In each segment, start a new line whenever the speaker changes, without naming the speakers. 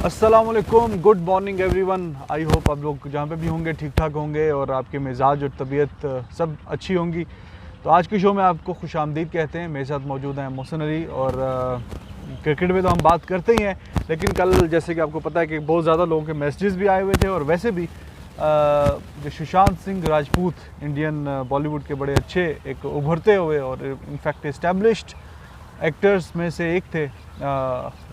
अस्सलामुअलैकुम, good morning everyone. I hope आप लोग जहाँ पे भी होंगे ठीक ठाक होंगे और आपके मिजाज और तबीयत सब अच्छी होंगी। तो आज के शो में आपको खुश आमदीद कहते हैं। मेरे साथ मौजूद हैं मोहसिन अली और क्रिकेट में तो हम बात करते ही हैं, लेकिन कल जैसे कि आपको पता है कि बहुत ज़्यादा लोगों के मैसेजेस भी आए हुए थे और वैसे भी जो सुशांत सिंह राजपूत इंडियन बॉलीवुड के बड़े अच्छे एक उभरते हुए और इनफैक्ट इस्टेब्लिश्ड एक्टर्स में से एक थे,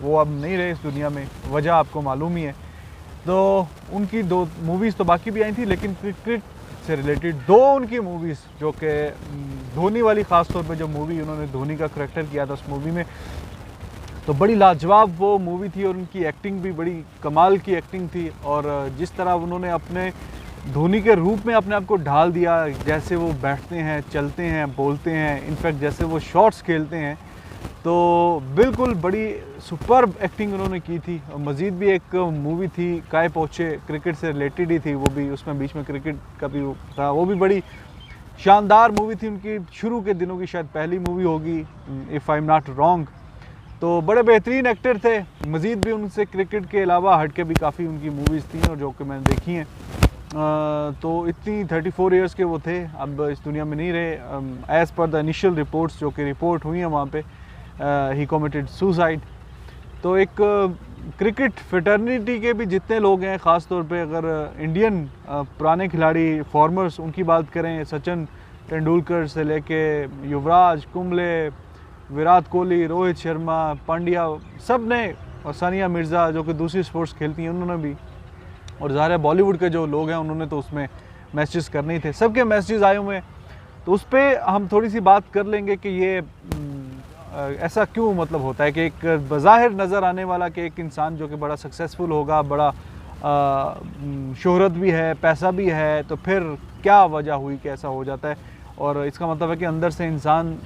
वो अब नहीं रहे इस दुनिया में, वजह आपको मालूम ही है। तो उनकी दो मूवीज़ तो बाकी भी आई थी, लेकिन क्रिकेट से रिलेटेड दो उनकी मूवीज़ जो कि धोनी वाली ख़ास तौर पे जो मूवी उन्होंने धोनी का करैक्टर किया था उस मूवी में, तो बड़ी लाजवाब वो मूवी थी और उनकी एक्टिंग भी बड़ी कमाल की एक्टिंग थी। और जिस तरह उन्होंने अपने धोनी के रूप में अपने आप को ढाल दिया, जैसे वो बैठते हैं, चलते हैं, बोलते हैं, इनफैक्ट जैसे वो शॉट्स खेलते हैं, तो बिल्कुल बड़ी सुपर्ब एक्टिंग उन्होंने की थी। मज़ीद भी एक मूवी थी काय पोचे, क्रिकेट से रिलेटेड ही थी वो भी, उसमें बीच में क्रिकेट का भी था, वो भी बड़ी शानदार मूवी थी। उनकी शुरू के दिनों की शायद पहली मूवी होगी, if I am not wrong. तो बड़े बेहतरीन एक्टर थे। मज़ीद भी उनसे क्रिकेट के अलावा हट के भी काफ़ी उनकी मूवीज़ थी और जो कि मैंने देखी हैं। तो इतनी 34 इयर्स के वो थे, अब इस दुनिया में नहीं रहे। As per the initial reports जो कि रिपोर्ट हुई हैं वहाँ पे, ही कमिटेड सुसाइड। तो एक क्रिकेट फ्रेटर्निटी के भी जितने लोग हैं, ख़ास तौर पे अगर इंडियन पुराने खिलाड़ी फॉर्मर्स उनकी बात करें, सचिन तेंदुलकर से लेके युवराज, कुंबले, विराट कोहली, रोहित शर्मा, पांड्या, सब ने, और सानिया मिर्ज़ा जो कि दूसरी स्पोर्ट्स खेलती हैं उन्होंने भी, और ज़ाहिर है बॉलीवुड के जो लोग हैं उन्होंने तो उसमें मैसेज करने ही थे, सबके मैसेज आए हुए हैं। तो उस पर हम थोड़ी सी बात कर लेंगे कि ये ऐसा क्यों मतलब होता है कि एक बज़ाहिर नज़र आने वाला कि एक इंसान जो कि बड़ा सक्सेसफुल होगा, बड़ा शोहरत भी है, पैसा भी है, तो फिर क्या वजह हुई कि ऐसा हो जाता है। और इसका मतलब है कि अंदर से इंसान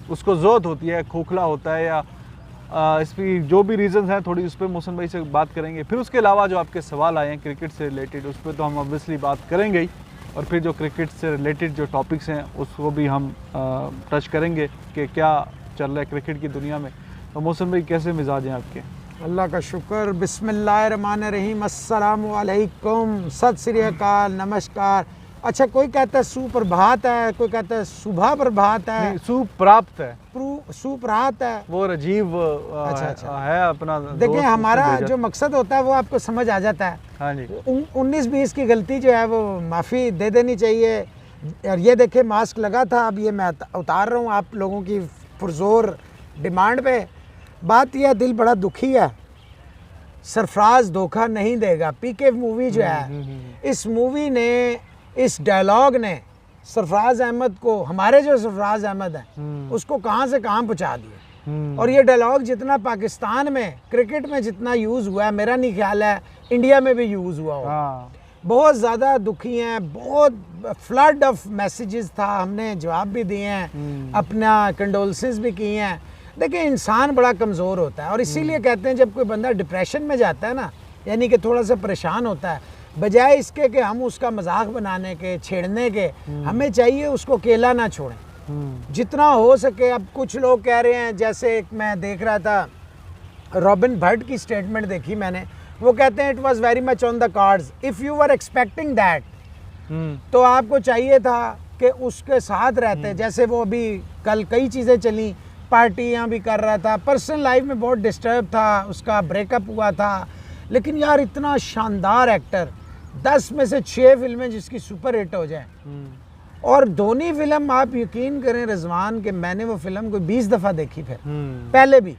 उसको ज़रूरत होती है, खोखला होता है, या इसकी जो भी रीज़न्स हैं थोड़ी उस पर मोहसिन भाई से बात करेंगे। फिर उसके अलावा जो आपके सवाल आए हैं क्रिकेट से रिलेटेड, उस पर तो हम ऑब्वियसली बात करेंगे ही, और फिर जो क्रिकेट से रिलेटेड जो टॉपिक्स हैं उसको भी हम टच करेंगे कि क्या चल रहा है क्रिकेट की दुनिया में। तो मोहसिन भाई कैसे मिजाज हैं आपके?
अल्लाह का शुक्र, बिस्मिल्लाहिर्रहमानिर्रहीम, अस्सलामु अलैकुम, सत श्री अकाल, नमस्कार। अच्छा, कोई कहता है सुप्रभात है, कोई कहता है सुबह प्रभात है,
सुप्राप्त है,
सुप्रभात है,
वो अजीब
अच्छा
है अपना।
देखिए, हमारा जो मकसद होता है वो आपको समझ आ जाता है।
हाँ जी।
19-20 की गलती जो है वो माफ़ी दे देनी चाहिए। और ये देखिए, मास्क लगा था, अब ये मैं उतार रहा हूँ आप लोगों की पुरजोर डिमांड पे। बात यह, दिल बड़ा दुखी है, सरफराज धोखा नहीं देगा। पीके मूवी जो है, इस मूवी ने, इस डायलॉग ने सरफराज अहमद को, हमारे जो सरफराज अहमद है, उसको कहाँ से कहाँ पहुँचा दिया। और ये डायलॉग जितना पाकिस्तान में क्रिकेट में जितना यूज़ हुआ है, मेरा नहीं ख्याल है इंडिया में भी यूज़ हुआ हो। बहुत ज़्यादा दुखी हैं, बहुत फ्लड ऑफ मैसेजेस था, हमने जवाब भी दिए हैं, अपना कंडोलेंसेस भी किए हैं। देखिए, इंसान बड़ा कमज़ोर होता है और इसीलिए कहते हैं जब कोई बंदा डिप्रेशन में जाता है ना, यानी कि थोड़ा सा परेशान होता है, बजाय इसके कि हम उसका मजाक बनाने के, छेड़ने के, हमें चाहिए उसको अकेला ना छोड़ें जितना हो सके। अब कुछ लोग कह रहे हैं, जैसे मैं देख रहा था, रॉबिन भट्ट की स्टेटमेंट देखी मैंने, वो कहते हैं it was very much on the cards, if you were expecting that, तो आपको चाहिए था कि उसके साथ रहते। जैसे वो अभी कल कई चीज़ें चली, पार्टियां भी कर रहा था, पर्सनल लाइफ में बहुत डिस्टर्ब था, उसका ब्रेकअप हुआ था, लेकिन यार इतना शानदार एक्टर, 10 में से 6 फिल्में जिसकी सुपर हिट हो जाए। और धोनी फिल्म, आप यकीन करें रिजवान, कि मैंने वो फिल्म कोई 20 दफ़ा देखी फिर पहले भी,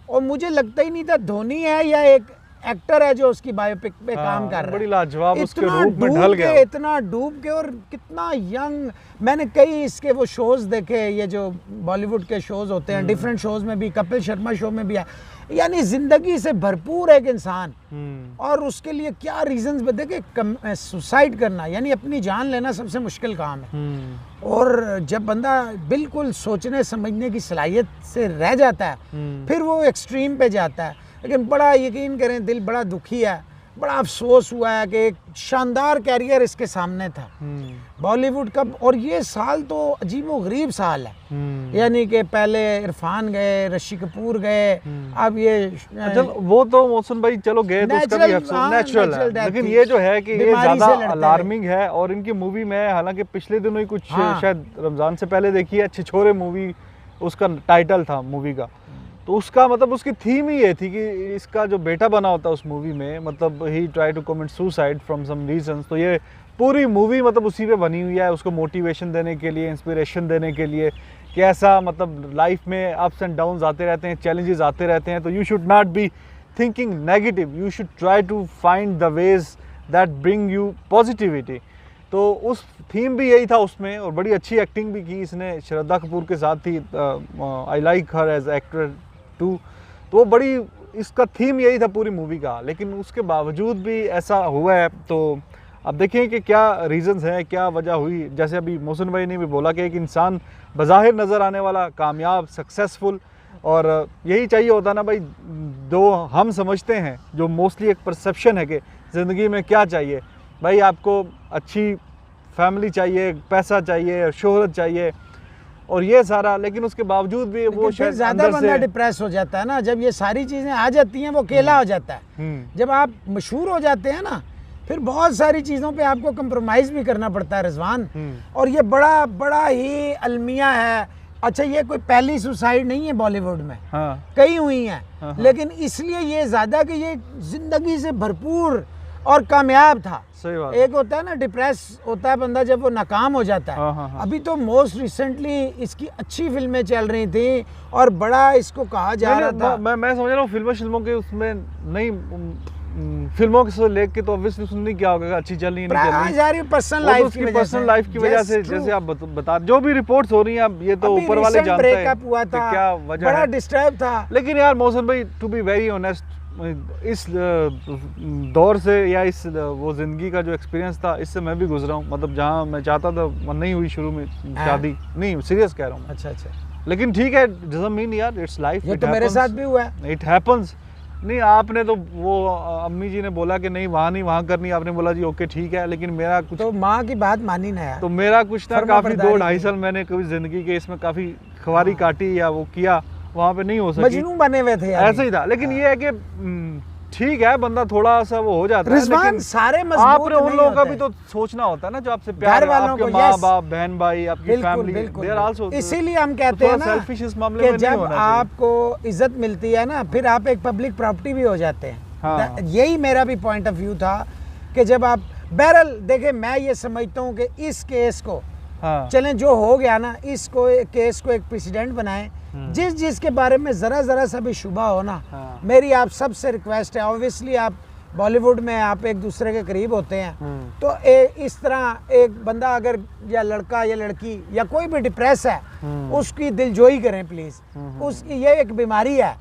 और मुझे लगता ही नहीं था धोनी है या एक एक्टर है जो उसकी बायोपिक पे काम कर रहा है।
बड़ी लाजवाब उसके रूप में ढल गया,
इतना डूब के, और कितना यंग। मैंने कई इसके वो शोज़ देखे, ये जो बॉलीवुड के शोज़ होते हैं, डिफरेंट शोज़ में भी, कपिल शर्मा शो में भी है, यानी ज़िंदगी से भरपूर एक इंसान। और उसके लिए क्या रीजंस देखे, सुसाइड करना यानी अपनी जान लेना सबसे मुश्किल काम है। और जब बंदा बिल्कुल सोचने समझने की सलाहियत से रह जाता है, फिर वो एक्सट्रीम पे जाता है। लेकिन बड़ा, यकीन करें, दिल बड़ा दुखी है। बड़ा अफसोस हुआ है कि एक शानदार कैरियर इसके सामने था बॉलीवुड का। और ये साल तो अजीबोगरीब साल है, यानी कि पहले इरफान गए, ऋषि कपूर गए, अब ये
चलो वो तो मोहसिन भाई चलो गए तो उसका भी अफसोस नेचुरल है, लेकिन ये जो है कि ये ज़्यादा अलार्मिंग है। और इनकी मूवी में हालांकि पिछले दिनों ही कुछ शायद रमज़ान से पहले देखी है, छिछोरे मूवी उसका टाइटल था मूवी का, तो उसका मतलब उसकी थीम ही ये थी कि इसका जो बेटा बना होता है उस मूवी में, मतलब ही try to commit suicide from some reasons. तो ये पूरी मूवी मतलब उसी पे बनी हुई है, उसको मोटिवेशन देने के लिए, इंस्पिरेशन देने के लिए कि ऐसा मतलब लाइफ में अप्स एंड डाउन्स आते रहते हैं, चैलेंजेस आते रहते हैं, तो you should not be thinking negative, you should try to find the ways that bring you positivity. तो उस थीम भी यही था उसमें, और बड़ी अच्छी एक्टिंग भी की इसने, श्रद्धा कपूर के साथ थी, I like her as actor too. तो वो बड़ी, इसका थीम यही था पूरी मूवी का, लेकिन उसके बावजूद भी ऐसा हुआ है। तो अब देखें कि क्या रीज़न्स हैं, क्या वजह हुई। जैसे अभी मोहसिन भाई ने भी बोला कि एक इंसान बज़ाहिर नज़र आने वाला कामयाब, सक्सेसफुल, और यही चाहिए होता ना भाई, जो हम समझते हैं, जो मोस्टली एक परसेप्शन है कि ज़िंदगी में क्या चाहिए भाई, आपको अच्छी फैमिली चाहिए, पैसा चाहिए, शोहरत चाहिए और ये सारा, लेकिन उसके बावजूद भी वो शायद
ज़्यादा बंदा डिप्रेस हो जाता है ना, जब ये सारी चीज़ें आ जाती हैं, वो अकेला हो जाता है। जब आप मशहूर हो जाते हैं ना, फिर बहुत सारी चीज़ों पे आपको कंप्रोमाइज़ भी करना पड़ता है रिजवान। और ये बड़ा बड़ा ही अलमिया है। अच्छा, ये कोई पहली सुसाइड नहीं है बॉलीवुड में, कई हुई हैं, लेकिन इसलिए ये ज़्यादा कि ये ज़िंदगी से भरपूर और कामयाब था।
सही बात।
एक होता है ना डिप्रेस होता है बंदा जब वो नाकाम हो जाता है। अभी तो मोस्ट रिसेंटली इसकी अच्छी फिल्में चल रही थी और बड़ा इसको कहा जा रहा था।
मैं समझ रहा हूँ फिल्मों के उसमें नहीं, फिल्मों से लेके तो ऑब्वियसली सुनने क्या होगा, अच्छी चल रही है
पर्सनल
लाइफ की वजह से, जैसे आप बता, जो भी रिपोर्ट्स हो रही हैं अब ये तो ऊपर वाले जानते हैं
हुआ था,
क्या वजह
बड़ा डिस्टर्ब था।
लेकिन यार मोहसिन भाई, टू बी वेरी ऑनेस्ट, इस दौर से या इस वो ज़िंदगी का जो एक्सपीरियंस था, इससे मैं भी गुजरा हूँ। मतलब जहाँ मैं चाहता था नहीं हुई शुरू में शादी, नहीं सीरियस कह रहा हूँ।
अच्छा,
लेकिन ठीक है, डजंट मीन यार इट्स लाइफ,
ये तो मेरे साथ भी हुआ है,
इट हैपेंस। नहीं, आपने तो वो अम्मी जी ने बोला कि नहीं वहाँ करनी, आपने बोला जी ओके ठीक है, लेकिन मेरा कुछ
तो माँ की बात मानी ना यार।
तो मेरा कुछ ना, काफ़ी 2-2.5 साल मैंने कभी ज़िंदगी के इसमें काफ़ी खवारी काटी या वो किया, वहाँ पे नहीं हो सकी,
मजनू बने हुए थे यार,
ऐसा ही था। लेकिन ये है कि ठीक है, बंदा थोड़ा सा वो हो जाता है, लेकिन
सारे
आपने उन लोगों का भी तो सोचना होता है ना, जो आपसे प्यार, आपके माँ बाप, बहन भाई, आपकी फैमिली, दे आर आल्सो।
इसीलिए हम कहते हैं ना
सेल्फिश इस मामले में नहीं होना चाहिए।
आपको इज्जत मिलती है ना, फिर आप एक पब्लिक प्रॉपर्टी भी हो जाते हैं। यही मेरा भी पॉइंट ऑफ व्यू था कि जब आप, बहरहाल देखे, मैं ये समझता हूँ कि इस केस को चलें, जो हो गया ना, इसको केस को एक प्रेसिडेंट बनाएं। जिसके बारे में ज़रा सा भी शुबा हो ना, मेरी आप सबसे रिक्वेस्ट है, ऑब्वियसली आप बॉलीवुड में आप एक दूसरे के करीब होते हैं, तो इस तरह एक बंदा अगर, या लड़का या लड़की या कोई भी डिप्रेस है, उसकी दिलजोई करें प्लीज़। उसकी ये एक बीमारी है,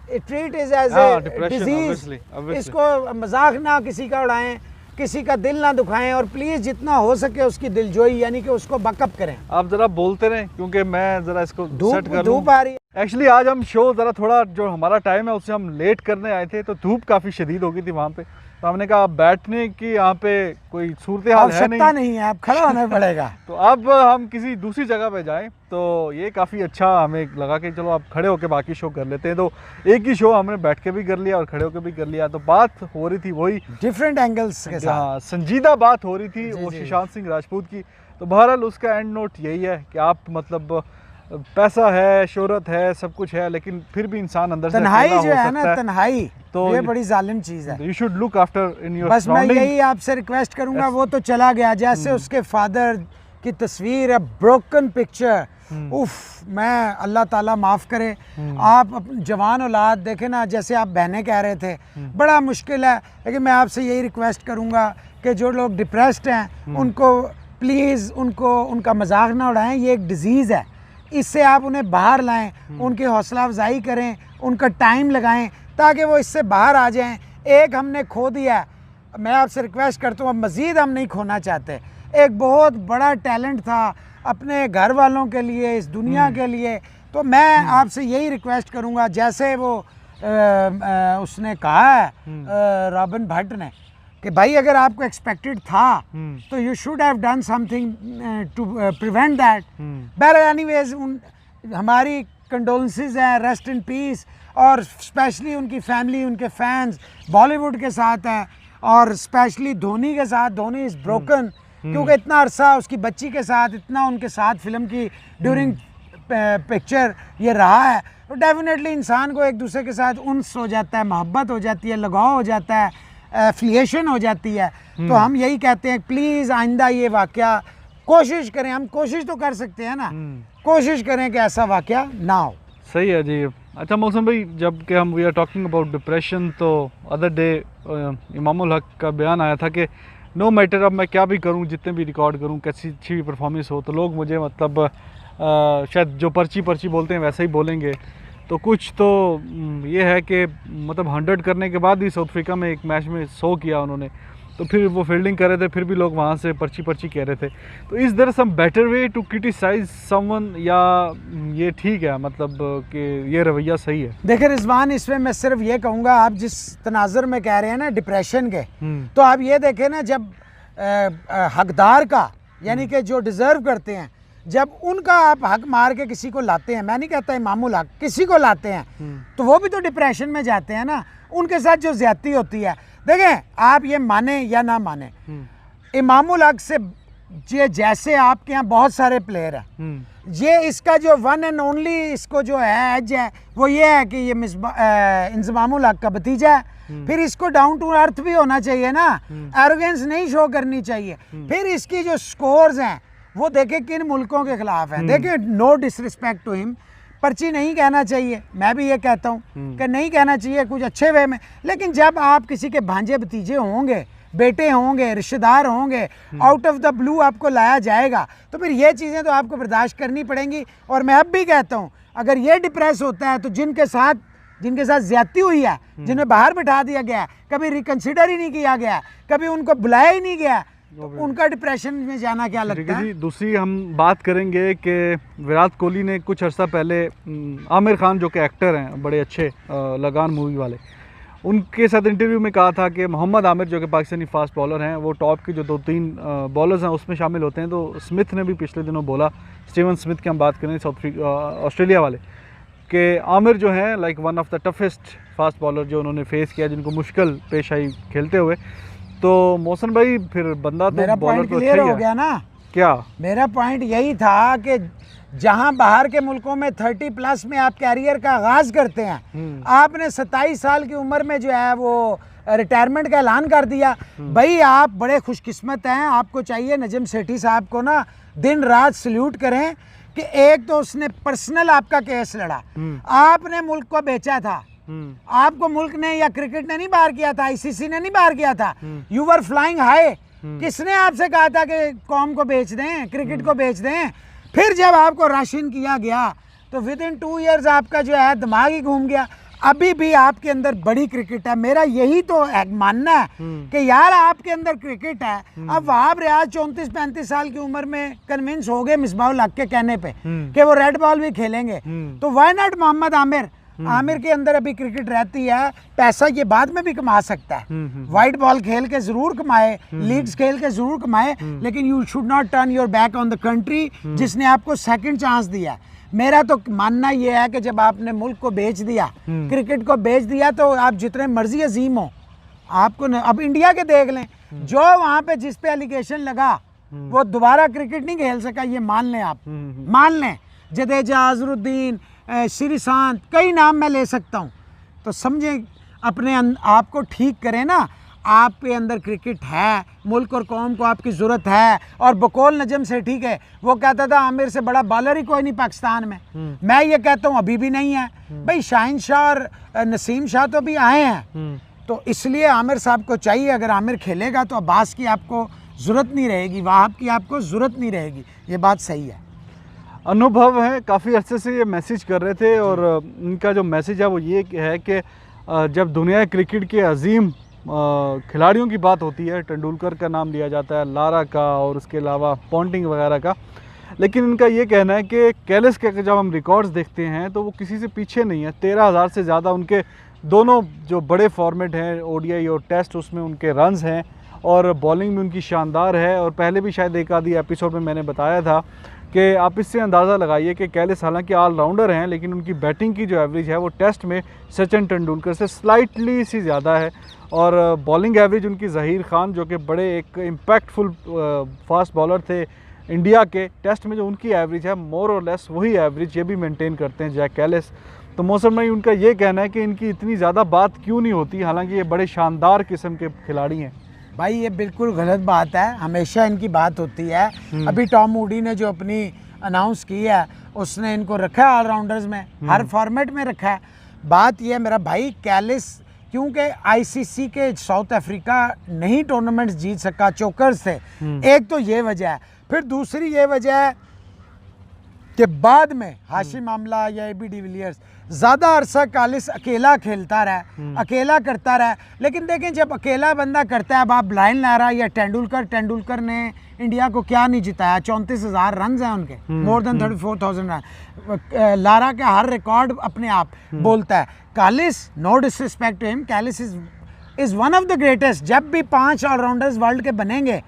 treat is as a disease. इसको मजाक ना किसी का उड़ाएं, किसी का दिल ना दुखाएं, और प्लीज जितना हो सके उसकी दिलजोई यानी कि उसको बैकअप करें।
आप जरा बोलते रहें, क्योंकि मैं जरा इसको सेट कर लूं।
धूप आ रही है।
एक्चुअली आज हम शो जरा थोड़ा, जो हमारा टाइम है उससे हम लेट करने आए थे, तो धूप काफ़ी शदीद हो गई थी वहाँ पे, तो हमने कहा बैठने की यहाँ पे कोई सूरत हाल है
नहीं है, आप खड़ा होना पड़ेगा।
तो अब हम किसी दूसरी जगह पे जाएं, तो ये काफ़ी अच्छा हमें लगा कि चलो आप खड़े होके बाकी शो कर लेते हैं। तो एक ही शो हमने बैठ के भी कर लिया और खड़े होके भी कर लिया। तो बात हो रही थी वही
डिफरेंट एंगल्स के साथ,
संजीदा बात हो रही थी वो सुशांत सिंह राजपूत की। तो बहरहाल उसका एंड नोट यही है कि आप मतलब पैसा है, शोहरत है, सब कुछ है, लेकिन फिर भी इंसान अंदर से
तन्हाई जो है ना, तन्हाई, तो ये बड़ी जालिम चीज़ है।
You should look after in your
बस मैं यही आपसे रिक्वेस्ट करूंगा। वो तो चला गया, जैसे उसके फादर की तस्वीर है, ब्रोकन पिक्चर, उफ, मैं अल्लाह ताला माफ़ करे। आप जवान औलाद देखें ना, जैसे आप बहनें कह रहे थे, बड़ा मुश्किल है, लेकिन मैं आपसे यही रिक्वेस्ट करूंगा कि जो लोग डिप्रेस्ड हैं उनको प्लीज़ उनका मजाक ना उड़ाएं। ये एक डिजीज़ है, इससे आप उन्हें बाहर लाएं, उनकी हौसला अफजाई करें, उनका टाइम लगाएं ताकि वो इससे बाहर आ जाएं। एक हमने खो दिया, मैं आपसे रिक्वेस्ट करता हूँ अब मज़ीद हम नहीं खोना चाहते। एक बहुत बड़ा टैलेंट था अपने घर वालों के लिए, इस दुनिया के लिए। तो मैं आपसे यही रिक्वेस्ट करूँगा, जैसे वो उसने कहा है रॉबिन भट्ट ने कि भाई अगर आपको एक्सपेक्टेड था तो you should have done something to prevent that. बहरहाल एनीवेज हमारी कंडोलेंसेस हैं, रेस्ट इन पीस, और स्पेशली उनकी फैमिली, उनके फैंस बॉलीवुड के साथ हैं, और स्पेशली धोनी के साथ। धोनी इज़ ब्रोकन, क्योंकि इतना अरसा उसकी बच्ची के साथ, इतना उनके साथ फिल्म की ड्यूरिंग पिक्चर ये रहा है, तो डेफिनेटली इंसान को एक दूसरे के साथ उन्स हो जाता है, मोहब्बत हो जाती है, लगाव हो जाता है, एफिलिएशन हो जाती है। तो हम यही कहते हैं प्लीज़ आइंदा ये वाक़या कोशिश करें, हम कोशिश तो कर सकते हैं ना, कोशिश करें कि ऐसा वाक़या ना हो।
सही है जी। अच्छा मौसम भाई, जब कि हम we are talking about depression, तो अदर डे इमामुल हक का बयान आया था कि नो मैटर अब मैं क्या भी करूं, जितने भी रिकॉर्ड करूं, कैसी अच्छी भी परफॉर्मेंस हो, तो लोग मुझे मतलब शायद जो पर्ची बोलते हैं वैसा ही बोलेंगे। तो कुछ तो ये है कि मतलब 100 करने के बाद भी साउथ अफ्रीका में एक मैच में 100 किया उन्होंने, तो फिर वो फील्डिंग कर रहे थे, फिर भी लोग वहाँ से पर्ची कह रहे थे। तो is there some better way to criticise someone, या ये ठीक है मतलब कि ये रवैया सही है?
देखिए रिजवान, इसमें मैं सिर्फ ये कहूँगा, आप जिस तनाज़ुर में कह रहे हैं ना डिप्रेशन के, तो आप ये देखें ना, जब हकदार का यानी कि जो डिज़र्व करते हैं, जब उनका आप हक मार के किसी को लाते हैं, मैं नहीं कहता इमामुल हक, किसी को लाते हैं, तो वो भी तो डिप्रेशन में जाते हैं ना। उनके साथ जो ज्यादती होती है, देखें आप ये माने या ना माने, इमामुल हक से ये जैसे आपके यहाँ बहुत सारे प्लेयर हैं, ये इसका जो वन एंड ओनली इसको जो है एज है वो ये है कि ये इंजमामुल हक का भतीजा है। फिर इसको डाउन टू अर्थ भी होना चाहिए ना, एरोगेंस नहीं शो करनी चाहिए। फिर इसकी जो स्कोर्स हैं वो देखें किन मुल्कों के खिलाफ हैं। देखिए नो डिसरिस्पेक्ट टू हिम, पर्ची नहीं कहना चाहिए, मैं भी ये कहता हूँ कि नहीं कहना चाहिए कुछ अच्छे वे में, लेकिन जब आप किसी के भांजे भतीजे होंगे, बेटे होंगे, रिश्तेदार होंगे, आउट ऑफ द ब्लू आपको लाया जाएगा, तो फिर ये चीज़ें तो आपको बर्दाश्त करनी पड़ेंगी। और मैं अब भी कहता हूँ, अगर ये डिप्रेस होता है तो जिनके साथ ज्यादती हुई है, जिन्हें बाहर बिठा दिया गया, कभी रिकन्सिडर ही नहीं किया गया, कभी उनको बुलाया ही नहीं गया, तो उनका डिप्रेशन में जाना क्या लगता है?
दूसरी हम बात करेंगे कि विराट कोहली ने कुछ अर्सा पहले आमिर खान जो कि एक्टर हैं बड़े अच्छे, लगान मूवी वाले, उनके साथ इंटरव्यू में कहा था कि मोहम्मद आमिर जो कि पाकिस्तानी फास्ट बॉलर हैं, वो टॉप के जो 2-3 बॉलर्स हैं उसमें शामिल होते हैं। तो स्मिथ ने भी पिछले दिनों बोला, स्टीवन स्मिथ की हम बात करें ऑस्ट्रेलिया वाले, कि आमिर जो हैं like one of the toughest fast bowler जो उन्होंने फेस किया, जिनको मुश्किल पेश आई खेलते हुए। तो मोहसिन भाई फिर बंदा तो
मेरा
बॉलर तो
क्लियर हो गया ना?
क्या
मेरा पॉइंट यही था कि जहां बाहर के मुल्कों में 30 प्लस में आप कैरियर का आगाज करते हैं, आपने 27 साल की उम्र में जो है वो रिटायरमेंट का ऐलान कर दिया। भाई आप बड़े खुशकिस्मत हैं, आपको चाहिए नजम सेठी साहब को ना दिन रात सल्यूट करें कि एक तो उसने पर्सनल आपका केस लड़ा, आपने मुल्क को बेचा था, आपको मुल्क ने या क्रिकेट ने नहीं बाहर किया था, आईसीसी ने नहीं बाहर किया था, यू वर फ्लाइंग हाई। किसने आपसे कहा था कि कौम को बेच दें, क्रिकेट को बेच दें? फिर जब आपको राशन किया गया तो विद इन 2 इयर्स आपका जो है दिमाग ही घूम गया। अभी भी आपके अंदर बड़ी क्रिकेट है, मेरा यही तो मानना है कि यार आपके अंदर क्रिकेट है। अब आप रियाज 34-35 साल की उम्र में कन्विंस हो गए मिसबाहुल हक के कहने पे कि वो रेड बॉल भी खेलेंगे, तो व्हाई नॉट मोहम्मद आमिर? आमिर के अंदर अभी क्रिकेट रहती है, पैसा ये बाद में भी कमा सकता है, वाइट बॉल खेल के जरूर कमाए, लीग्स खेल के जरूर कमाए, लेकिन you should not turn your back on the country जिसने आपको सेकंड चांस दिया। मेरा तो मानना यह है कि जब आपने मुल्क को बेच दिया, क्रिकेट को बेच दिया, तो आप जितने मर्जी अजीम हो, आपको अब इंडिया के देख लें, जो वहाँ पे जिस पे एलिगेशन लगा वो दोबारा क्रिकेट नहीं खेल सका, ये मान लें आप, मान लें। जडेजा, अजहरुद्दीन, श्रीशांत, कई नाम मैं ले सकता हूँ। तो समझें, अपने आप को ठीक करें ना, आप पे अंदर क्रिकेट है, मुल्क और कौम को आपकी ज़रूरत है। और बकौल नजम से ठीक है, वो कहता था आमिर से बड़ा बॉलर ही कोई नहीं पाकिस्तान में। मैं ये कहता हूँ अभी भी नहीं है भाई। शाहिन शाह और नसीम शाह तो भी आए हैं, तो इसलिए आमिर साहब को चाहिए, अगर आमिर खेलेगा तो अब्बास की आपको ज़रूरत नहीं रहेगी, वहाब की आपको ज़रूरत नहीं रहेगी, ये बात सही है।
अनुभव है, काफ़ी अर्से से ये मैसेज कर रहे थे, और इनका जो मैसेज है वो ये है कि जब दुनिया क्रिकेट के अजीम खिलाड़ियों की बात होती है, तेंदुलकर का नाम लिया जाता है, लारा का, और उसके अलावा पॉन्टिंग वगैरह का, लेकिन इनका ये कहना है कि कैलिस के जब हम रिकॉर्ड्स देखते हैं तो वो किसी से पीछे नहीं है। 13,000 से ज़्यादा उनके दोनों जो बड़े फॉर्मेट हैं ओडीआई और टेस्ट, उसमें उनके रन्स हैं और बॉलिंग भी उनकी शानदार है। और पहले भी शायद एक आधी एपिसोड में मैंने बताया था कि आप इससे अंदाज़ा लगाइए कि कैलिस हालांकि ऑलराउंडर हैं, लेकिन उनकी बैटिंग की जो एवरेज है वो टेस्ट में सचिन तेंदुलकर से स्लाइटली सी ज़्यादा है। और बॉलिंग एवरेज उनकी ज़हीर खान, जो कि बड़े एक इम्पैक्टफुल फास्ट बॉलर थे इंडिया के, टेस्ट में जो उनकी एवरेज है मोर और लेस वही एवरेज ये भी मेंटेन करते हैं जैक कैलिस। तो मौसम भाई उनका ये कहना है कि इनकी इतनी ज़्यादा बात क्यों नहीं होती, हालांकि ये बड़े शानदार किस्म के खिलाड़ी हैं।
भाई ये बिल्कुल गलत बात है, हमेशा इनकी बात होती है। अभी टॉम मूडी ने जो अपनी अनाउंस की है उसने इनको रखा है ऑलराउंडर्स में, हर फॉर्मेट में रखा है। बात ये है मेरा भाई, कैलिस क्योंकि आईसीसी के साउथ अफ्रीका नहीं टूर्नामेंट्स जीत सका, चोकर्स थे, एक तो ये वजह है। फिर दूसरी ये वजह है कि बाद में हाशिम आमला या एबी डिविलियर्स ज़्यादा अरसा कैलिस अकेला खेलता रहा, अकेला करता रहा। लेकिन देखें जब अकेला बंदा करता है, अब आप ब्रायन लारा या तेंदुलकर ने इंडिया को क्या नहीं जिताया, 34,000 रन हैं उनके, मोर देन 34,000 रन। लारा का हर रिकॉर्ड अपने आप बोलता है। Kallis, no disrespect to him, Kallis is one of the greatest. जब भी 5 ऑलराउंडर्स वर्ल्ड के बनेंगे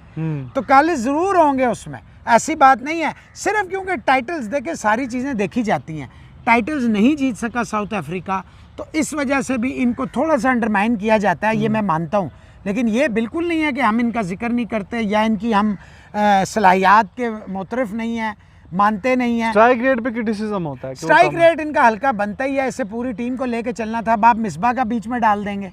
तो कैलिस ज़रूर होंगे उसमें, ऐसी बात नहीं है। सिर्फ क्योंकि टाइटल्स देखे सारी चीज़ें देखी जाती हैं, टाइटल्स नहीं जीत सका साउथ अफ्रीका, तो इस वजह से भी इनको थोड़ा सा अंडरमाइन किया जाता है, ये मैं मानता हूँ। लेकिन ये बिल्कुल नहीं है कि हम इनका जिक्र नहीं करते या इनकी हम सलाहियात के मुतरफ नहीं है, मानते नहीं है।
स्ट्राइक रेट पे क्रिटिसिज्म होता है,
स्ट्राइक रेट इनका हल्का बनता ही है, इसे पूरी टीम को लेके चलना था। अब आप मिसबा का बीच में डाल देंगे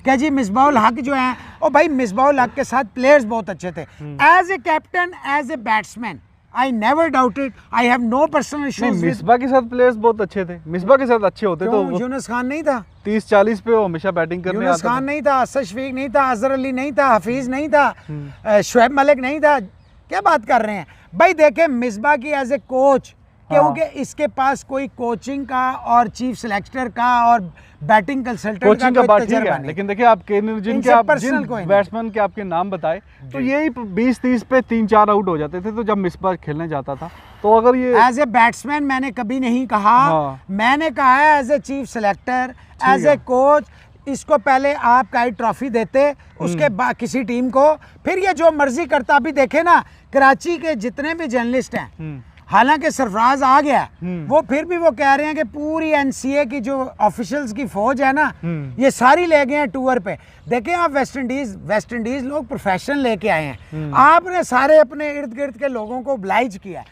क्या जी? मिसबाउल हक जो है, ओ भाई मिसबाउल हक के साथ प्लेयर्स बहुत अच्छे थे। As a captain, as a batsman, I never doubted, I have no personal issues.
Misbah के साथ प्लेयर्स बहुत अच्छे थे, मिसबा के साथ अच्छे होते तो
यूनुस खान नहीं था
30-40 पे वो हमेशा बैटिंग करने आता था।
यूनुस खान नहीं था, असद शफीक नहीं था, अजहर अली नहीं था, हफीज नहीं था, शुएब मलिक नहीं था। क्या बात कर रहे हैं भाई? देखें मिसबा की एज ए कोच, क्योंकि इसके पास कोई कोचिंग का और चीफ सिलेक्टर का और बैटिंग कंसल्टेंट का कोई तजर्बा नहीं।
लेकिन देखिए आप जिन बैट्समैन के आपके नाम बताए तो यही 20-30 पे 3-4 आउट हो जाते थे। तो जब मिसबा खेलने जाता था तो अगर ये
एज ए बैट्समैन मैंने कभी नहीं कहा, मैंने कहा है as a chief selector, as a coach, इसको पहले आप काई ट्रॉफी देते, उसके बाद किसी टीम को, फिर ये जो मर्जी करता। अभी देखे ना कराची के जितने भी जर्नलिस्ट हैं, हालांकि सरफराज आ गया, वो फिर भी वो कह रहे हैं कि पूरी एनसीए की जो ऑफिशियल्स की फौज है ना, ये सारी ले गए हैं टूर पे। देखें आप वेस्ट इंडीज लोग प्रोफेशनल लेके आए हैं, आपने सारे अपने इर्द गिर्द के लोगों को ऑब्लाइज किया।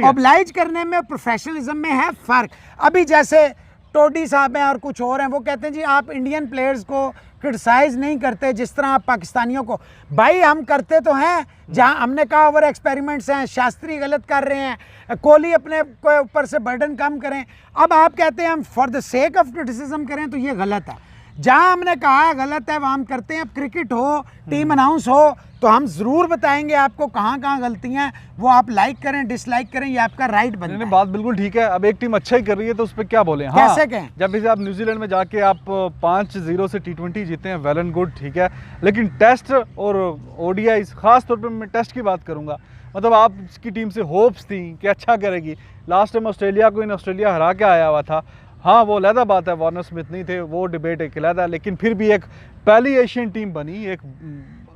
ऑब्लाइज करने में प्रोफेशनलिज्म में है फर्क। अभी जैसे टोडी साहब हैं और कुछ और हैं, वो कहते हैं जी आप इंडियन प्लेयर्स को क्रिटिसाइज नहीं करते जिस तरह आप पाकिस्तानियों को। भाई हम करते तो हैं, जहां हमने कहा ओवर एक्सपेरिमेंट्स हैं, शास्त्री गलत कर रहे हैं, कोहली अपने को ऊपर से बर्डन कम करें। अब आप कहते हैं हम for the sake of criticism करें, तो ये गलत है। जहां हमने कहा है गलत है वहाँ हम करते हैं। अब क्रिकेट हो, टीम अनाउंस हो, तो हम ज़रूर बताएंगे आपको कहाँ कहाँ गलतियाँ हैं। वो आप लाइक करें डिसलाइक करें, ये आपका राइट बनता है।
बात बिल्कुल ठीक है। अब एक टीम अच्छा ही कर रही है तो उस पर क्या बोलें।
हाँ, कैसे कहें?
जब भी आप न्यूजीलैंड में जाके आप 5-0 से T20 जीते हैं, वेल एंड गुड, ठीक है। लेकिन टेस्ट और ODI, खास तौर पर मैं टेस्ट की बात करूँगा, मतलब आपकी टीम से होप्स थी कि अच्छा करेगी। लास्ट टाइम ऑस्ट्रेलिया को ऑस्ट्रेलिया हरा के आया हुआ था। हाँ वो अलहदा बात है, वार्नर स्मिथ नहीं थे, वो डिबेट एक अलहदा, लेकिन फिर भी एक पहली एशियन टीम बनी, एक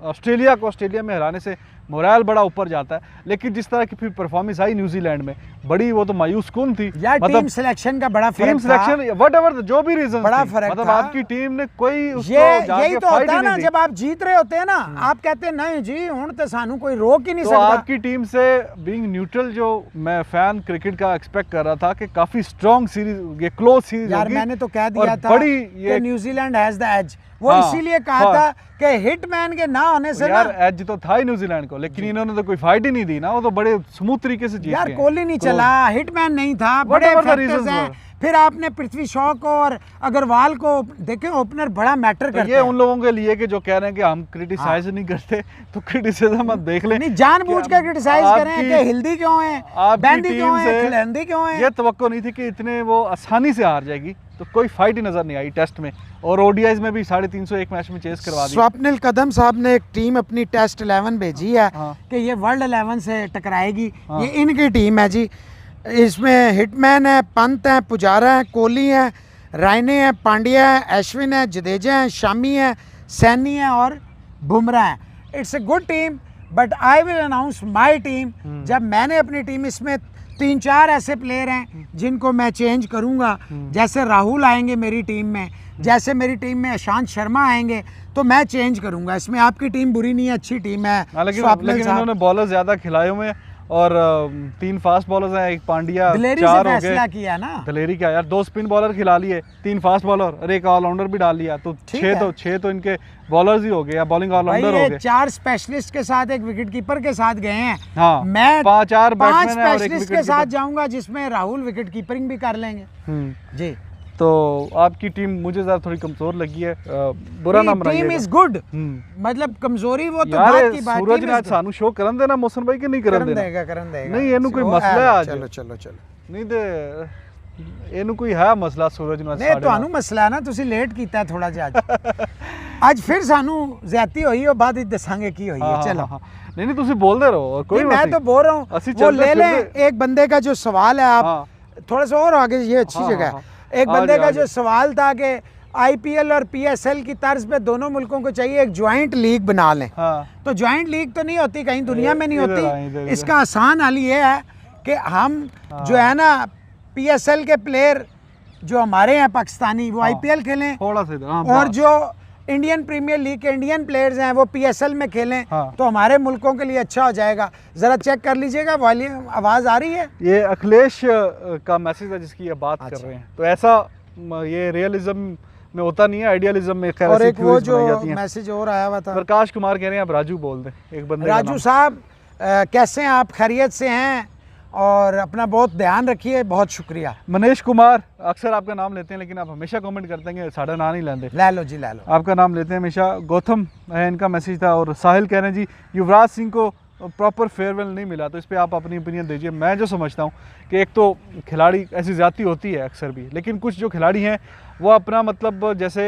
ऑस्ट्रेलिया को ऑस्ट्रेलिया में हराने से मोरल बड़ा ऊपर जाता है। लेकिन जिस तरह की फिर परफॉर्मेंस आई न्यूजीलैंड में, बड़ी वो तो मायूस कौन थी
यार। मतलब टीम सिलेक्शन का बड़ा फर्क,
टीम सिलेक्शन व्हाटएवर जो भी रीजन,
बड़ा फर्क
मतलब
था।
आपकी टीम ने कोई उसको
यही तो होता है ना, जब आप जीत रहे होते हैं ना, आप कहते हैं नहीं जी हुण तो सानू कोई रोक ही नहीं सकता।
आपकी टीम से बीइंग न्यूट्रल, जो मैं फैन क्रिकेट का एक्सपेक्ट कर रहा था कि काफी स्ट्रॉन्ग सीरीज, ये क्लोज सीरीज
यार। मैंने तो कह दिया था कि न्यूजीलैंड हैज द एज, वो इसीलिए कहा था कि हिटमैन के ना होने से
यार एज तो था ही न्यूजीलैंड को, लेकिन इन्होंने तो कोई फाइट ही नहीं दी ना, वो तो बड़े स्मूथ तरीके से जीत गए।
यार कोहली नहीं चला, हिटमैन नहीं था, बड़े फैक्टर्स हैं। फिर आपने पृथ्वी शॉ को और अग्रवाल को देखे, ओपनर बड़ा मैटर करता है।
ये उन लोगों के लिए कि जो कह रहे हैं कि हम क्रिटिसाइज नहीं करते, तो क्रिटिसिज्म मत देख लें।
नहीं जानबूझ के क्रिटिसाइज करें कि हिल्दी क्यों है, बैंदी क्यों है, खिलंदी क्यों है।
ये तवक्को नहीं थी कि इतने वो आसानी से हार जाएगी, तो कोई फाइट ही नजर नहीं आई टेस्ट में। और ODIs में भी 350 मैच में चेस करवा दी।
स्वप्निल कदम साहब ने एक टीम अपनी टेस्ट 11 भेजी है कि ये वर्ल्ड 11 से टकराएगी। ये इनकी टीम है जी। इसमें हिटमैन है, पंत है, पुजारा है, कोहली है, रायने हैं, पांड्या है, अश्विन है, जडेजा है, शामी है, सैनी है और बुमराह है। It's a good team, but I will announce my team जब मैंने अपनी टीम, इसमें 3-4 ऐसे प्लेयर हैं जिनको मैं चेंज करूंगा। जैसे राहुल आएंगे मेरी टीम में, जैसे मेरी टीम में ईशांत शर्मा आएंगे, तो मैं चेंज करूंगा। इसमें आपकी टीम बुरी नहीं है, अच्छी टीम है।
लेकिन उन्होंने बॉलर ज्यादा खिलाए हुए हैं और 3 फास्ट बॉलर्स हैं, एक पांड्या,
दिलेरी
4
से
हो
फैसला
गए।
किया ना,
दिलेरी क्या यार, 2 स्पिन बॉलर खिला लिए, 3 फास्ट बॉलर और एक ऑलराउंडर भी डाल लिया, तो 6 तो इनके बॉलर्स ही हो गए या बॉलिंग ऑलराउंडर हो गए।
4 स्पेशलिस्ट के साथ एक विकेट कीपर के साथ गए हैं।
हाँ,
मैं
5 बैट्समैन
स्पेशलिस्ट के साथ जाऊंगा, जिसमें राहुल विकेट कीपिंग भी कर लेंगे। जी,
तो आपकी टीम मुझे ज़रा थोड़ी कमजोर लगी है, बुरा ना मनाइएगा।
टीम इज गुड, मतलब कमजोरी वो तो
यार
बात की बात।
सूरज ने आज सानू शो करन देना मोहसिन भाई के नहीं करन देना?
करन देगा
नहीं, ਇਹਨੂੰ ਕੋਈ ਮਸਲਾ ਹੈ ਅੱਜ?
चलो चलो चलो,
नहीं ਤੇ ਇਹਨੂੰ ਕੋਈ ਹੈ ਮਸਲਾ सूरज ਨੂੰ?
नहीं ਤੁਹਾਨੂੰ ਮਸਲਾ ਹੈ ਨਾ, ਤੁਸੀਂ ਲੇਟ ਕੀਤਾ ਥੋੜਾ ਜਿਹਾ ਅੱਜ ਫਿਰ ਸਾਨੂੰ ਜ਼ਿਆਦਤੀ ਹੋਈ, ਉਹ ਬਾਅਦ ਵਿੱਚ ਦੱਸਾਂਗੇ ਕੀ ਹੋਈ है। चलो
नहीं नहीं, ਤੁਸੀਂ बोलते रहो, कोई
मैं तो बोल रहा हूँ, वो ले लें। एक बंदे का जो सवाल है, आप थोड़ा सा और आगे, ये अच्छी जगह है। एक बंदे का जो सवाल था कि आईपीएल और पीएसएल की तर्ज पे दोनों मुल्कों को चाहिए एक ज्वाइंट लीग बना लें। तो ज्वाइंट लीग तो नहीं होती, कहीं दुनिया में नहीं होती। इसका आसान हल ये है कि हम जो है ना, पीएसएल के प्लेयर जो हमारे हैं पाकिस्तानी, वो आईपीएल खेलें,
थोड़ा सा,
और जो इंडियन प्रीमियर लीग के इंडियन प्लेयर्स हैं वो पीएसएल में खेलें। तो हमारे मुल्कों के लिए अच्छा हो जाएगा। ज़रा चेक कर लीजिएगा, वॉल्यूम आवाज़ आ रही है?
ये अखिलेश का मैसेज है जिसकी ये बात कर रहे हैं। तो ऐसा ये रियलिज्म में होता नहीं है, आइडियलिज्म में खैर।
और एक वो जो मैसेज और आया हुआ था,
प्रकाश कुमार कह रहे हैं आप राजू बोल दें, एक बंदे।
राजू साहब कैसे हैं आप? खैरियत से हैं? और अपना बहुत ध्यान रखिए, बहुत शुक्रिया।
मनीष कुमार, अक्सर आपका नाम लेते हैं लेकिन आप हमेशा कमेंट करते हैं कि साढ़ा ना नहीं लेंगे।
ले लो जी, ले लो,
आपका नाम लेते हैं हमेशा। गौतम है इनका मैसेज था। और साहिल कह रहे हैं जी युवराज सिंह को प्रॉपर फेयरवेल नहीं मिला, तो इस पर आप अपनी ओपिनियन दीजिए। मैं जो समझता हूँ कि एक तो खिलाड़ी ऐसी ज़्यादती होती है अक्सर भी, लेकिन कुछ जो खिलाड़ी हैं वो अपना मतलब जैसे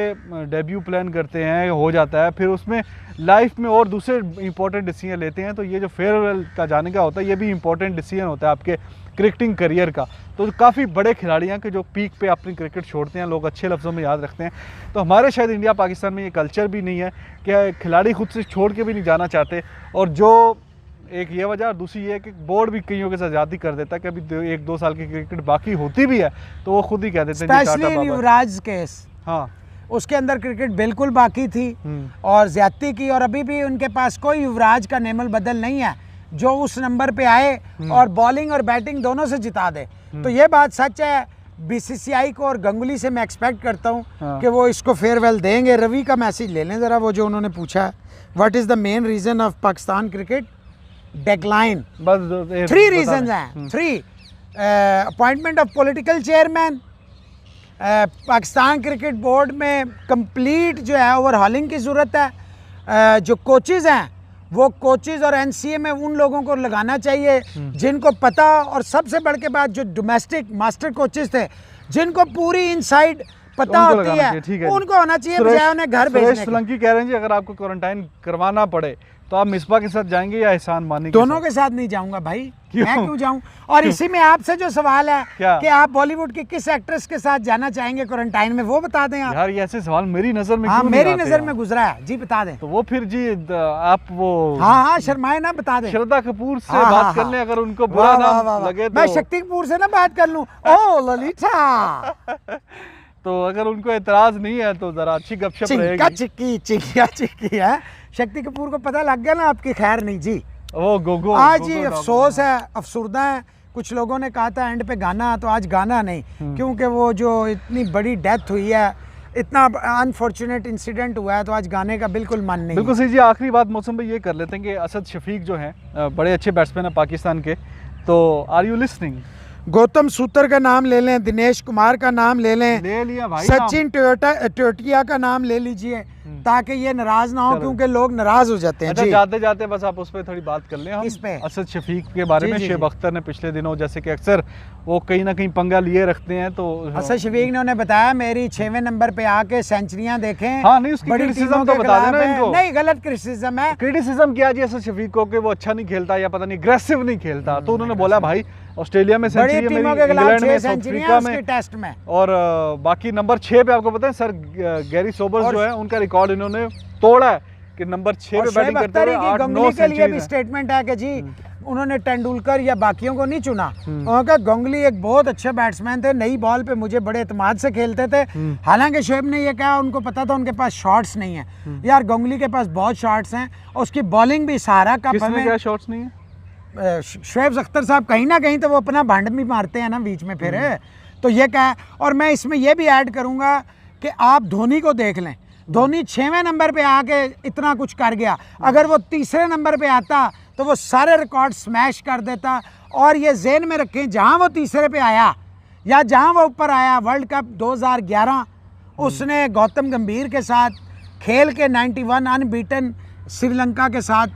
डेब्यू प्लान करते हैं, हो जाता है, फिर उसमें लाइफ में और दूसरे इंपॉर्टेंट डिसीजन लेते हैं। तो ये जो फेयरवेल का जाने का होता है, ये भी इंपॉर्टेंट डिसीजन होता है आपके क्रिकेटिंग करियर का। तो काफ़ी बड़े खिलाड़ी हैं कि जो पीक पे अपनी क्रिकेट छोड़ते हैं, लोग अच्छे लफ्ज़ों में याद रखते हैं। तो हमारे शायद इंडिया पाकिस्तान में ये कल्चर भी नहीं है कि खिलाड़ी खुद से छोड़ के भी नहीं जाना चाहते। और जो एक ये वजह, और दूसरी ये कि बोर्ड भी कईयों के साथ ज़्यादती कर देता है कि अभी 1-2 साल की क्रिकेट बाकी होती भी है तो वो खुद ही कह देते हैं
स्पेशली युवराज केस।
हाँ,
उसके अंदर क्रिकेट बिल्कुल बाकी थी और ज्यादती की, और अभी भी उनके पास कोई युवराज का नेमल बदल नहीं है जो उस नंबर पे आए और बॉलिंग और बैटिंग दोनों से जिता दे। तो ये बात सच है। बीसीसीआई को और गंगुली से मैं एक्सपेक्ट करता हूँ कि वो इसको फेयरवेल देंगे। रवि का मैसेज ले लें ज़रा, वो जो उन्होंने पूछा है, what is the main reason of Pakistan cricket decline?
बस
3 रीजन हैं। 3 appointment of political chairman, Pakistan cricket board में कंप्लीट जो है ओवरहॉलिंग की ज़रूरत है। जो कोचेज़ हैं वो कोचेज़ और एनसीए में उन लोगों को लगाना चाहिए जिनको पता, और सबसे बढ़ के बाद जो डोमेस्टिक मास्टर कोचेज़ थे जिनको पूरी इनसाइड पता होती है, उनको होना चाहिए, बजाय उन्हें घर भेजने के।
सोलंकी कह रहे हैं जी अगर आपको क्वारंटाइन करवाना पड़े तो आप मिसबा के साथ जाएंगे या एहसान मानी?
दोनों के साथ नहीं जाऊंगा भाई, मैं क्यों जाऊं? और इसी में आपसे जो सवाल है कि आप बॉलीवुड की किस एक्ट्रेस के साथ जाना चाहेंगे क्वारंटाइन में, वो बता दें आप।
यार ये ऐसे सवाल मेरी नजर में
हाँ,
क्यों
मेरी नजर में गुजरा है जी, बता दें।
तो वो फिर जी आप वो
हाँ शर्माए ना, बता दें।
श्रद्धा कपूर से बात कर लें, अगर उनको बुरा ना लगे तो।
मैं शक्ति कपूर से ना बात कर लूं, ओ ललिता।
तो अगर उनको एतराज नहीं है तो जरा अच्छी गपशप रहेगी।
चिक्की है। शक्ति कपूर को पता लग गया ना आपकी खैर नहीं जी।
वो गोगो
आज ये अफसोस है, अफसुर्दा है। कुछ लोगों ने कहा था एंड पे गाना, तो आज गाना नहीं, क्योंकि वो जो इतनी बड़ी डेथ हुई है, इतना अनफॉर्चुनेट इंसिडेंट हुआ है, तो आज गाने का बिल्कुल मन नहीं।
बिल्कुल सही जी। आखिरी बात मौसम भाई ये कर लेते हैं कि असद शफीक जो हैं बड़े अच्छे बैट्समैन हैं पाकिस्तान के, तो आर यू लिसनिंग?
गौतम सूतर का नाम ले लें, दिनेश कुमार का नाम ले लें,
ले लिया भाई,
सचिन टोटिया का नाम ले लीजिए, ताकि ये नाराज ना हो, क्योंकि लोग नाराज हो जाते हैं।
अच्छा, जाते जाते बस आप उस पर थोड़ी बात कर लें हम,
इस पे
असद शफीक के बारे में। शेब अख्तर ने पिछले दिनों, जैसे कि अक्सर वो कहीं ना कहीं पंगा लिए रखते हैं, तो
असद शफीक ने उन्हें बताया मेरी 6वें नंबर पे आके सेंचुरियां देखें।
हाँ, नहीं उसकी क्रिटिसिज्म तो बता देना इनको।
नहीं, गलत क्रिटिसिज्म है।
क्रिटिसिज्म किया जी असद शफीक को कि वो अच्छा नहीं खेलता या पता नहीं अग्रेसिव नहीं खेलता, तो उन्होंने बोला भाई ऑस्ट्रेलिया में
बड़ी
सेंचुरी है
टीमों
मेरी,
के खिलाफ
इंग्लैंड
6
में, साउथ
सेंचुरियां
अफ्रीका
उसके
में,
टेस्ट में।
और बाकी नंबर 6 पे आपको पता है सर गैरी सोबर्स
और
जो है उनका रिकॉर्ड इन्होंने तोड़ा है कि नंबर 6 पे बैटिंग करते हुए 8-9
के लिए भी
सेंचुरी।
स्टेटमेंट है कि जी उन्होंने तेंदुलकर या बाकियों को नहीं चुना। उन्होंने कहा गंगली एक बहुत अच्छे बैट्समैन थे, नई बॉल पे मुझे बड़े एतमाद से खेलते थे। हालांकि शोएब ने ये कहा उनको पता था उनके पास शॉट्स नहीं है। यार गंगली के पास बहुत शॉट्स हैं, उसकी बॉलिंग भी सहारा कप
किसने क्या शॉट्स नहीं है?
शोएब अख्तर साहब कहीं ना कहीं तो वो अपना भांड भी मारते हैं ना बीच में फिर। तो ये कहा, और मैं इसमें ये भी ऐड करूंगा कि आप धोनी को देख लें। धोनी 6वें नंबर पे आके इतना कुछ कर गया, अगर वो तीसरे नंबर पे आता तो वो सारे रिकॉर्ड स्मैश कर देता। और ये जेहन में रखें, जहां वो तीसरे पे आया या जहां वो ऊपर आया, वर्ल्ड कप 2011 उसने गौतम गंभीर के साथ खेल के 91 अनबीटन श्रीलंका के साथ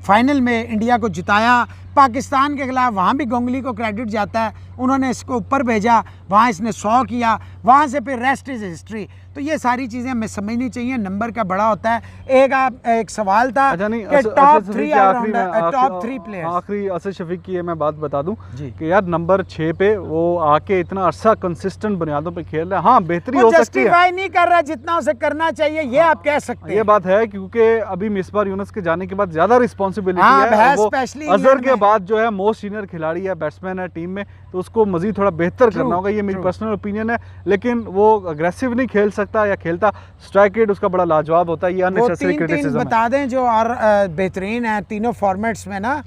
फाइनल में इंडिया को जिताया। पाकिस्तान के खिलाफ वहाँ भी गंगली को क्रेडिट जाता है, उन्होंने इसको ऊपर भेजा, वहाँ इसने 100 किया, वहाँ से फिर रेस्ट इज हिस्ट्री। तो ये सारी चीज़ें हमें समझनी चाहिए, नंबर का बड़ा होता है। एक सवाल था कि टॉप 3 प्लेयर्स।
आखिरी असद शफीक की मैं बात बता दूं कि यार नंबर 6 पे वो आके इतना अरसा कंसिस्टेंट बुनियादों पे खेल रहा है। हाँ बेहतरी हो सकती है,
जस्टिफाई नहीं कर रहा जितना उसे करना चाहिए, ये आप कह सकते हैं।
ये बात है क्योंकि अभी मिसबाह यूनुस के जाने के बाद ज्यादा रिस्पॉन्सिबिलिटी है। वो अजहर के बाद जो है मोस्ट सीनियर खिलाड़ी है, बैट्समैन है टीम में, तो उसको मजीद थोड़ा बेहतर करना होगा। ये मेरी पर्सनल ओपिनियन है, लेकिन वो अग्रेसिव नहीं खेल सकता या खेलता, स्ट्राइक रेट उसका बड़ा लाजवाब होता है। ये अननेसेसरी क्रिटिसिज्म
बता दें जो और बेहतरीन है तीनों फॉर्मेट्स में ना।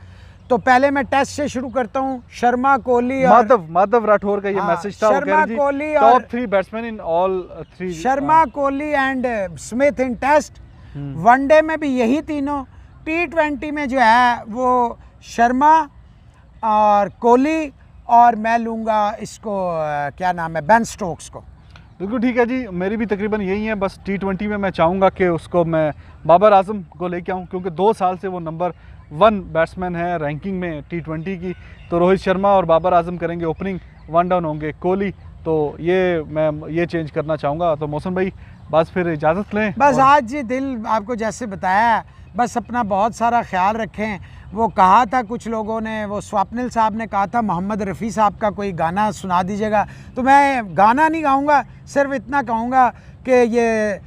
तो पहले मैं टेस्ट से शुरू करता हूँ। शर्मा, कोहली और
माधव राठौर का ये मैसेज था।
शर्मा, कोहली और
top 3 batsman in all 3।
Sharma, Kohli and Smith in test. One day में भी यही तीनों। T20 में जो है वो शर्मा और कोहली, और मैं लूँगा इसको क्या नाम है, बेन स्टोक्स को।
बिल्कुल ठीक है जी, मेरी भी तकरीबन यही है। बस T20 में मैं चाहूँगा कि उसको मैं बाबर आजम को लेके आऊँ, क्योंकि 2 साल से वो नंबर 1 बैट्समैन है रैंकिंग में T20 की। तो रोहित शर्मा और बाबर आजम करेंगे ओपनिंग, 1 डाउन होंगे कोहली। तो मैं ये चेंज करना चाहूँगा। तो मौसम भाई बस फिर इजाज़त लें।
बस आज जी दिल आपको जैसे बताया, बस अपना बहुत सारा ख्याल रखें। वो कहा था कुछ लोगों ने, वो स्वप्निल साहब ने कहा था मोहम्मद रफ़ी साहब का कोई गाना सुना दीजिएगा, तो मैं गाना नहीं गाऊंगा, सिर्फ इतना कहूँगा कि ये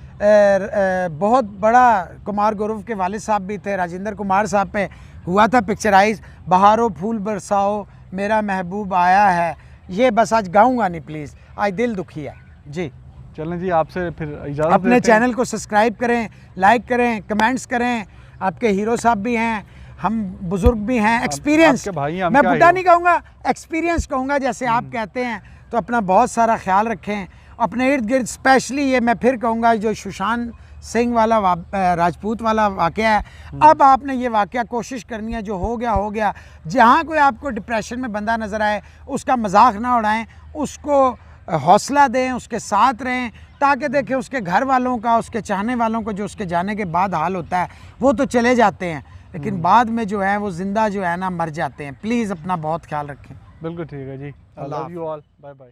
बहुत बड़ा कुमार गुरुव के वालिद साहब भी थे, राजेंद्र कुमार साहब पे हुआ था पिक्चराइज, बहारों फूल बरसाओ मेरा महबूब आया है। ये बस आज गाऊंगा नहीं प्लीज़, आज दिल दुखी है जी।
चलें जी, आपसे फिर इजाज़त।
अपने चैनल को सब्सक्राइब करें, लाइक करें, कमेंट्स करें। आपके हीरो साहब भी हैं, हम बुजुर्ग भी हैं, एक्सपीरियंस। मैं बुढ़ा नहीं कहूँगा, एक्सपीरियंस कहूँगा जैसे आप कहते हैं। तो अपना बहुत सारा ख्याल रखें अपने इर्द गिर्द। स्पेशली ये मैं फिर कहूँगा जो सुशांत सिंह वाला राजपूत वाला वाक़या है, अब आपने ये वाक़या कोशिश करनी है, जो हो गया। जहाँ कोई आपको डिप्रेशन में बंदा नज़र आए उसका मजाक ना उड़ाएं, उसको हौसला दें, उसके साथ रहें, ताकि देखें उसके घर वालों का, उसके चाहने वालों को जो उसके जाने के बाद हाल होता है, वो तो चले जाते हैं लेकिन बाद में जो है वो जिंदा जो है ना मर जाते हैं। प्लीज़ अपना बहुत ख्याल रखें।
बिल्कुल ठीक है जी। I love you all, bye bye.